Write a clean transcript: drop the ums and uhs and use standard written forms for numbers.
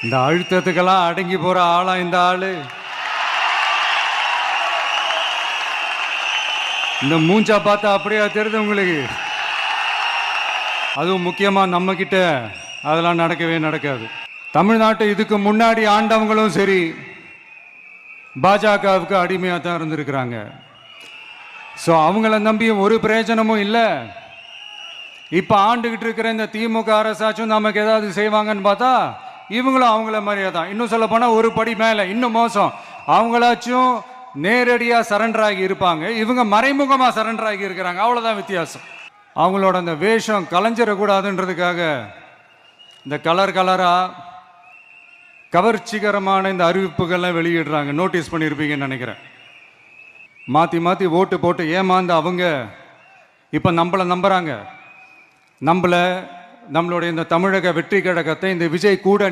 இந்த அழுத்தத்துக்கெல்லாம் அடங்கி போற ஆளா இந்த ஆளு? இந்த மூஞ்சா பார்த்தா அப்படியா தெரியுது உங்களுக்கு? அதுவும் முக்கியமா நம்ம கிட்ட அதெல்லாம் நடக்கவே நடக்காது. தமிழ்நாட்டை இதுக்கு முன்னாடி ஆண்டவங்களும் சரி பாஜகவுக்கு அடிமையாக தான் இருந்திருக்கிறாங்க. ஸோ அவங்கள நம்பியும் ஒரு பிரயோஜனமும் இல்லை. இப்போ ஆண்டுகிட்டு இருக்கிற இந்த திமுக அரசாச்சும் நமக்கு ஏதாவது செய்வாங்கன்னு பார்த்தா இவங்களும் அவங்கள மாதிரியே தான். இன்னும் சொல்ல போனால் ஒரு படி மேலே, இன்னும் மோசம். அவங்களாச்சும் நேரடியாக சரண்டர் ஆகி இருப்பாங்க, இவங்க மறைமுகமாக சரண்டர் ஆகி இருக்கிறாங்க. அவ்வளோதான் வித்தியாசம். அவங்களோட அந்த வேஷம் கலைஞ்சிடக்கூடாதுன்றதுக்காக இந்த கலராக கவர்ச்சிகரமான இந்த அறிவிப்புகள்லாம் வெளியிடுறாங்க. நோட்டீஸ் பண்ணியிருப்பீங்கன்னு நினைக்கிறேன். மாற்றி மாற்றி ஓட்டு போட்டு ஏமாந்து அவங்க இப்போ நம்மளை நம்புகிறாங்க. நம்மளுடைய இந்த தமிழக வெற்றி கழகத்தை இந்த விஜய் கூட